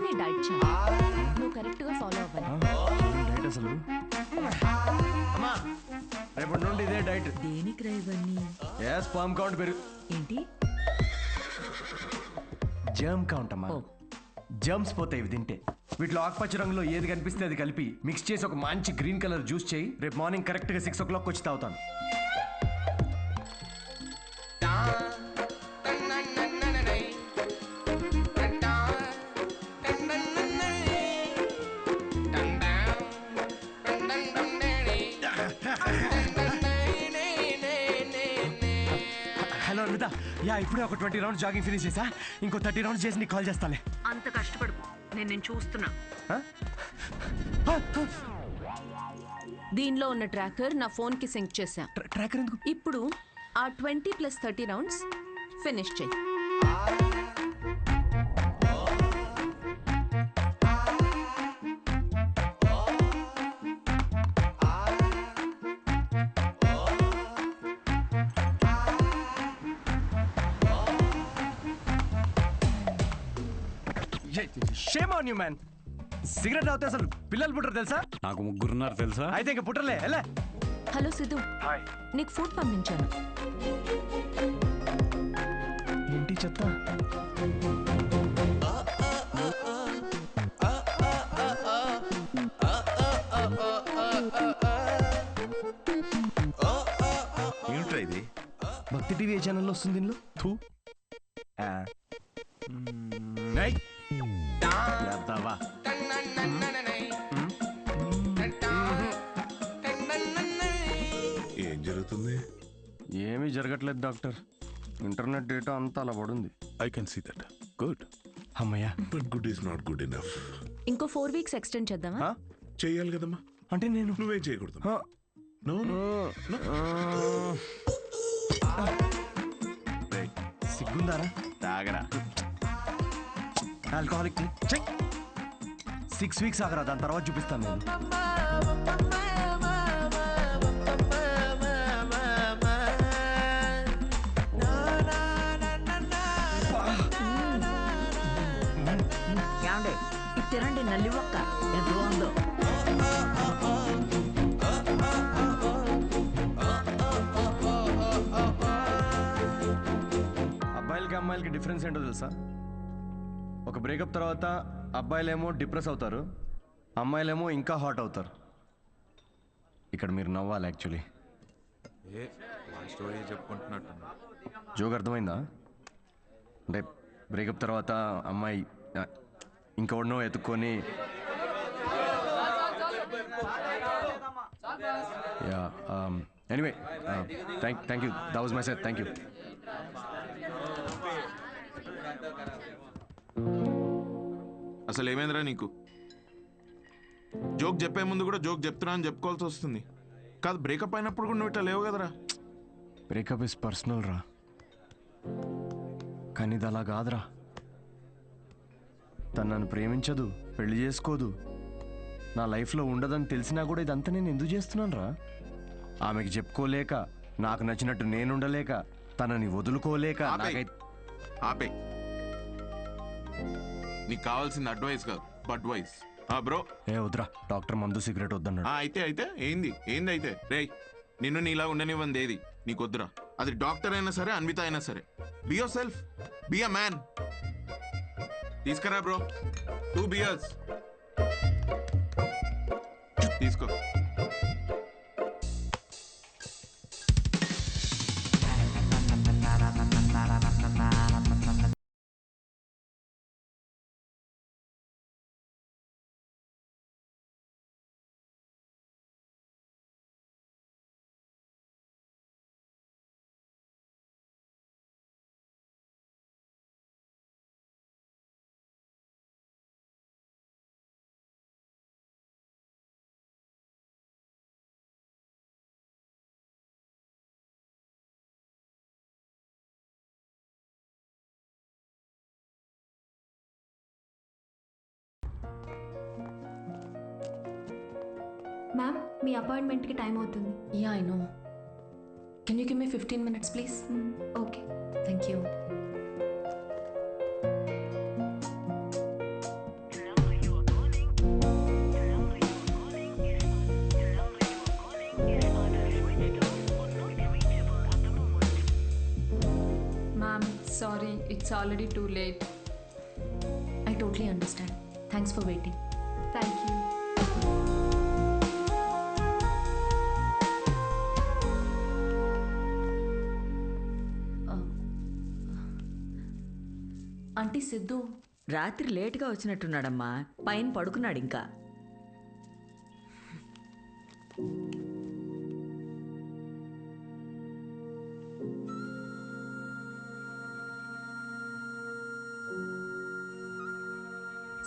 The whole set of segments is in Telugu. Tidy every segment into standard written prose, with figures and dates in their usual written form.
నీ డైట్ చార్ట్. నువ్వు కరెక్ట్గా ఫాలో అవ్వాలి. డైట్ అసలు అమ్మా రేపటి నుండి ఇదే డైట్. దేనికి రా ఇవన్నీ? స్పర్మ్ కౌంట్ పెరుగు. ఏంటి? జర్మ్ కౌంట్ అమ్మా. జర్మ్స్ పోతాయి ఇవి తింటే. వీటిలో ఆకుపచ్చ రంగులో ఏది కనిపిస్తే అది కలిపి మిక్స్ చేసి ఒక మంచి గ్రీన్ కలర్ జ్యూస్ చేయి. రేపు మార్నింగ్ కరెక్ట్గా 6 o'clock వచ్చి తాగుతాను. హలో అనిత, ఇప్పుడే ఒక 20 rounds జాగింగ్ ఫినిష్ చేసా. ఇంకో 30 rounds చేసి నీకు కాల్ చేస్తాలే. అంత కష్టపడు, నేను చూస్తున్నా. దీనిలో ఉన్న ట్రాకర్ నా ఫోన్ కి సింక్ చేశా. ట్రాకర్ ఎందుకు? ఇప్పుడు ఆ 20 + 30 rounds ఫినిష్ చెయ్యి. Shame on you man. Cigarette తాగితే అసలు పిల్లలు పుట్టరు తెలుసా? నాకు 3 ఉన్నారు తెలుసా? అయితే ఇంక పుట్టలే. ఎలా? హలో సిద్ధు, నీకు ఫుడ్ పంపించాను. ఏంటి చెత్త? ఏంట్రా ఇది? భక్తి టీవీ ఏ ఛానల్లో వస్తుంది దీనిలో? థూ. ఏం జరుగుతుంది? ఏమీ జరగట్లేదు డాక్టర్. ఇంటర్నెట్ డేటా అంతా అలా పడుంది. I can see that. Good. అమ్మయ్యా. But good is not good enough. ఇంకో 4 weeks ఎక్స్టెండ్ చేద్దామా? చెయ్యాలి కదమ్మా. అంటే నేను నువ్వేం చేయకూడదు. నో సిగ్గుందారా? తాగరా. ఆల్కహాలిక్ 6 weeks ఆగరా, దాని తర్వాత చూపిస్తాను నేను. తినండి నల్లి ఒక్క ఎంత బాగుందో. అబ్బాయిలకి అమ్మాయిలకి డిఫరెన్స్ ఏంటో తెలుసా? ఒక బ్రేకప్ తర్వాత అబ్బాయిలేమో డిప్రెస్ అవుతారు, అమ్మాయిలేమో ఇంకా హాట్ అవుతారు. ఇక్కడ మీరు నవ్వాలి. Actually story చెప్పుకుంటున్నట్టు. జోక్ అర్థమైందా? అంటే బ్రేకప్ తర్వాత అమ్మాయి ఇంకెవడనో ఎత్తుక్కొని anyway thank you. That was my set. Thank you. అసలు ఏమైందిరా నీకు? జోక్ చెప్పే ముందు కూడా జోక్ చెప్తున్నా అని చెప్పుకోవాల్సి వస్తుంది. కాదు, బ్రేకప్ అయినప్పుడు కూడా నువ్వు ఇట్లా లేవు కదరా. బ్రేకప్ ఇస్ పర్సనల్ రా, కానీ ఇది అలా కాదురా. తను నన్ను ప్రేమించదు, పెళ్లి చేసుకోదు, నా లైఫ్లో ఉండదని తెలిసినా కూడా ఇదంతా నేను ఎందుకు చేస్తున్నాను రా? ఆమెకి చెప్పుకోలేక, నాకు నచ్చినట్టు నేనుండలేక, తనని వదులుకోలేక. ఆపే. నీకు కావాల్సింది అడ్వైస్ కాదు, అడ్వైస్. బ్రో వద్దురా, డాక్టర్ మందు సిగరెట్ వద్దన్నాడు. అయితే ఏంది అయితే రే, నిన్ను నీలా ఉండనివ్వంది ఏది నీకు వద్దురా. అది డాక్టర్ అయినా సరే, అన్విత అయినా సరే. Be your self, be a man. తీసుకురా బ్రో, 2 beers తీసుకో. మ్యామ్, మీ అపాయింట్మెంట్కి టైం అవుతుంది. Yeah I know. Can you give me 15 minutes please? Okay, thank you. It's already too late. I totally understand. Thanks for waiting. Thank you. Aunty Siddhu రాత్రి లేటుగా వచ్చినట్టున్నాడమ్మా. పైన పడుకున్నాడు ఇంకా.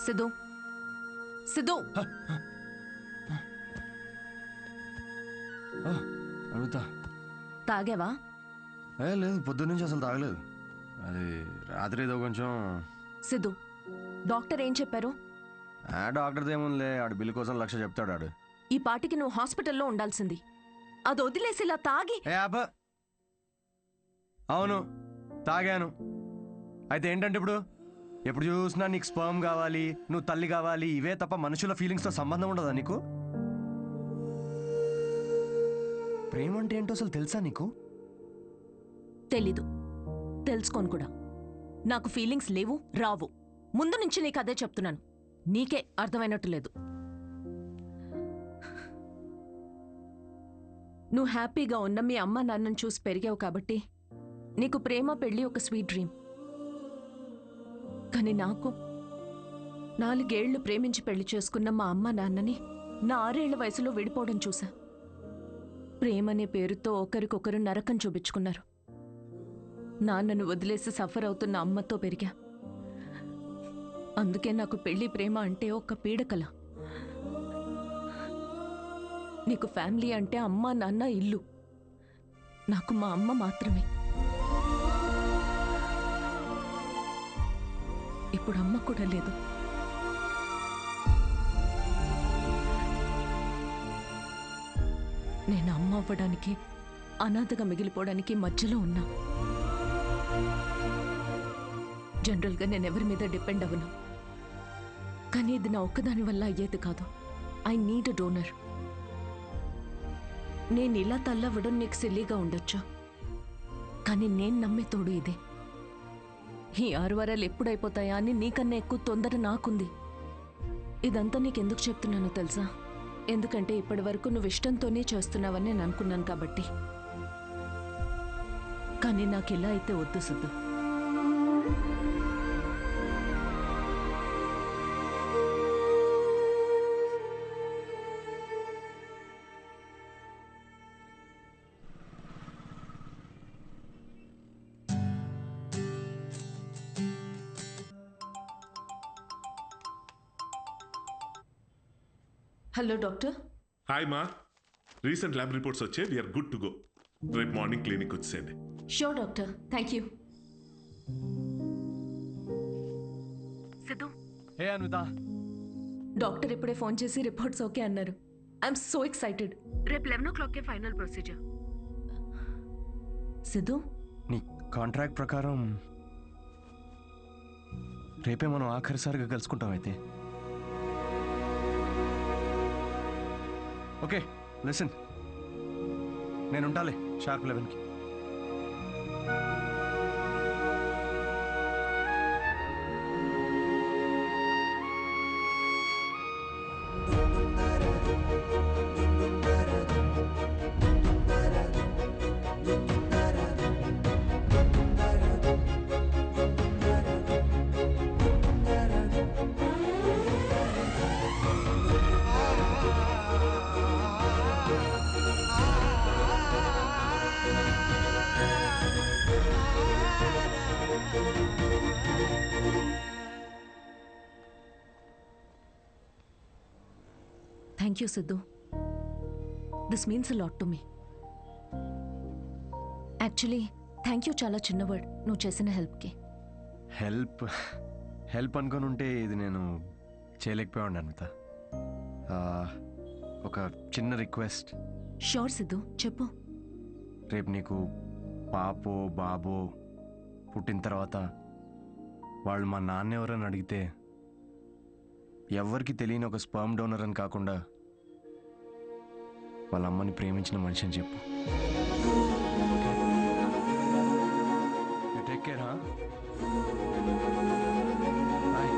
సిద్ధు సిద్ధు అనిత తాగావా? లేదు, పొద్దున్నుంచి అసలు తాగలేదు. అది రాత్రి ఏదో కొంచెం. సిద్ధు డాక్టర్ ఏం చెప్పారు? డాక్టర్ది ఏముందిలే, ఆడు బిల్లు కోసం 1,00,000 చెప్తాడు ఆడు. ఈ పాటికి నువ్వు హాస్పిటల్లో ఉండాల్సింది. అది వదిలేసి ఇలా తాగి. అవును, తాగాను. అయితే ఏంటంటే ఇప్పుడు ఎప్పుడు చూసినా నీకు స్పర్మ్ కావాలి, నువ్వు తల్లి కావాలి, ఇవే తప్ప మనుషుల ఫీలింగ్స్తో సంబంధం ఉండదా నీకు? ప్రేమ అంటే ఏంటో అసలు తెలుసా నీకు? తెలీదు, తెలుసుకోను కూడా. నాకు ఫీలింగ్స్ లేవు, రావు. ముందు నుంచి నీకు అదే చెప్తున్నాను. నీకే అర్థమైనట్టు లేదు. నువ్వు హ్యాపీగా ఉన్న మీ అమ్మ నాన్నను చూసి పెరిగావు కాబట్టి నీకు ప్రేమ పెళ్ళి ఒక స్వీట్ డ్రీమ్. కానీ నాకు 4 ఏళ్లు ప్రేమించి పెళ్లి చేసుకున్న మా అమ్మ నాన్నని నా 6 ఏళ్ల వయసులో విడిపోవడం చూసా. ప్రేమనే పేరుతో ఒకరికొకరు నరకం చూపించుకున్నారు. నాన్నను వదిలేసి సఫర్ అవుతున్న అమ్మతో పెరిగా. అందుకే నాకు పెళ్లి ప్రేమ అంటే ఒక పీడకల. నీకు ఫ్యామిలీ అంటే అమ్మ నాన్న ఇల్లు. నాకు మా అమ్మ మాత్రమే. ఇప్పుడు అమ్మ కూడా లేదు. నేను అమ్మ అవ్వడానికి, అనాథగా మిగిలిపోవడానికి మధ్యలో ఉన్నా. జనరల్గా నేను ఎవరి మీద డిపెండ్ అవ్వను. కానీ ఇది నా ఒక్కదాని వల్ల అయ్యేది కాదు. I need a donor. నేను ఇలా తల్లవ్వడం నీకు సిల్లీగా ఉండొచ్చు, కానీ నేను నమ్మే తోడు ఇదే. ఈ 6 వారాలు ఎప్పుడైపోతాయా అని నీకన్నా ఎక్కువ తొందర నాకుంది. ఇదంతా నీకెందుకు చెప్తున్నానో తెలుసా? ఎందుకంటే ఇప్పటి వరకు నువ్వు ఇష్టంతోనే చేస్తున్నావని నేను అనుకున్నాను కాబట్టి. కానీ నాకు ఇలా అయితే వద్దు సిద్ధు. Hello doctor. హాయ్ మా, రీసెంట్ ల్యాబ్ రిపోర్ట్స్ వచ్చే వీఆర్ గుడ్ టు గో. రేపు మార్నింగ్ క్లినిక్ వచ్చేయండి. Sure doctor, thank you. Siddhu, hey Anita. Doctor ఇప్పుడే ఫోన్ చేసి రిపోర్ట్స్ ఓకే అన్నారు. I'm so excited. రేపు 11 o'clock ఫైనల్ ప్రొసీజర్. సిద్ధు, నీ కాంట్రాక్ట్ ప్రకారం రేపే మనం ఆఖరిసారిగా కలుసుకుంటాం. అయితే ఓకే, లిసన్, నేను ఉంటాలే షార్ప్ 11కి. Thank you Siddhu. This means a lot to me. Actually thank you చాలా చిన్న వర్డ్ నువ్వు చేసిన హెల్ప్కి. హెల్ప్ అనుకొని ఉంటే ఇది నేను చేయలేకపోయాను అనిత. ఒక చిన్న రిక్వెస్ట్. షూర్ సిద్ధు, చెప్పు. రేపు నీకు పాపో బాబో పుట్టిన తర్వాత వాళ్ళు మా నాన్న ఎవరని అడిగితే ఎవరికి తెలియని ఒక స్పర్మ్ డోనర్ అని కాకుండా వాళ్ళ అమ్మని ప్రేమించిన మనిషి అని చెప్పు. Take care. Bye.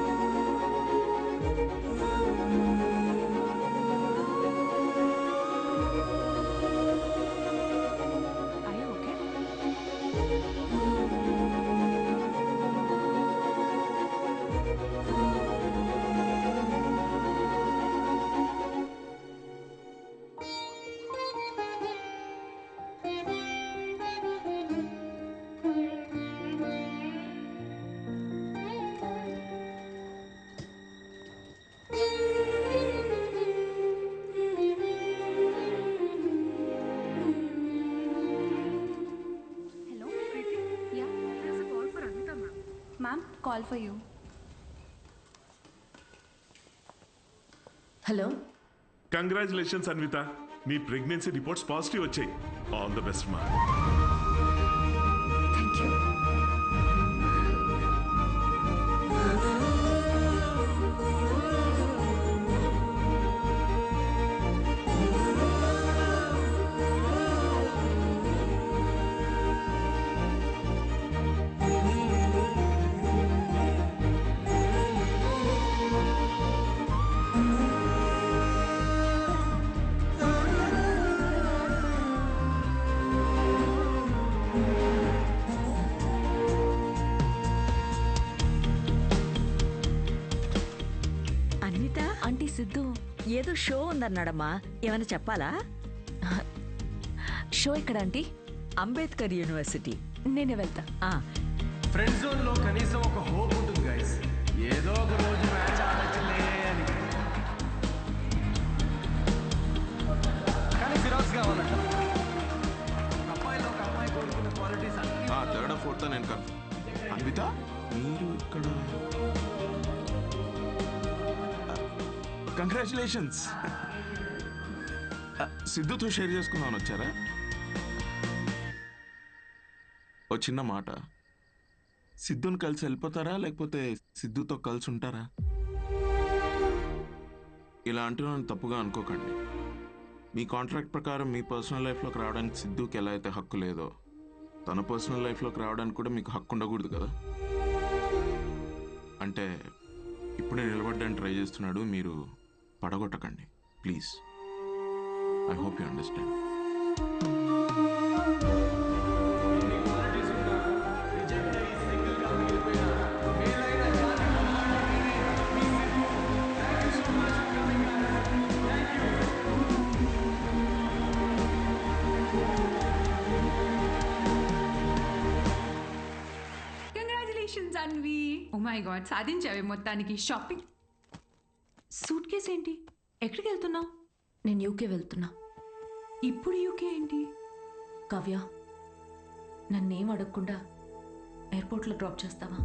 Hello, Preeti. Yeah. There's a call for Anvita, ma'am. Ma'am, call for you. Hello congratulations Anvita, నీ ప్రెగ్నెన్సీ రిపోర్ట్స్ పాజిటివ్ వచ్చాయి. ఆల్ ద బెస్ట్ మా. Thank you. Anvita aunty Siddhu ఏదో షో ఉందన్నాడమ్మా, ఏమైనా చెప్పాలా? షో ఎక్కడ ఆంటీ? అంబేద్కర్ యూనివర్సిటీ. నేనే వెళ్తా. ఆ, ఫ్రెండ్ జోన్ లో కనీసం ఒక హోప్ ఉంటుంది గైస్. ఏదో ఒక రోజు మ్యాచ్ ఆడచ్చులే అని. కానీ ఫిరాక్స్ కావాలంట. ఒక అమ్మాయిలో ఒక అమ్మాయి కోరుకున్న క్వాలిటీస్ అన్ని. థర్డ్ ఫోర్త్ నేను అన్విత మీరు ఇక్కడ కంగ్రాచులేషన్స్. సిద్ధుతో షేర్ చేసుకుందామని వచ్చారా? ఓ చిన్న మాట, సిద్ధుని కలిసి వెళ్ళిపోతారా లేకపోతే సిద్ధుతో కలిసి ఉంటారా? ఇలా అంటున్నాను తప్పుగా అనుకోకండి. మీ కాంట్రాక్ట్ ప్రకారం మీ పర్సనల్ లైఫ్లోకి రావడానికి సిద్ధుకి ఎలా అయితే హక్కు లేదో, తన పర్సనల్ లైఫ్లోకి రావడానికి కూడా మీకు హక్కు ఉండకూడదు కదా. అంటే ఇప్పుడే నిలబడడానికి ట్రై చేస్తున్నాడు, మీరు పడగొట్టకండి please. I hope you understand. Congratulations Anvi. Oh my God, సాధించావే మొత్తానికి. షాపింగ్. సూట్ కేస్ ఏంటి? ఎక్కడికి వెళ్తున్నావు? నేను యూకే వెళ్తున్నా. ఇప్పుడు యూకే ఏంటి? కావ్య, నన్నేం అడగకుండా ఎయిర్పోర్ట్లో డ్రాప్ చేస్తావా?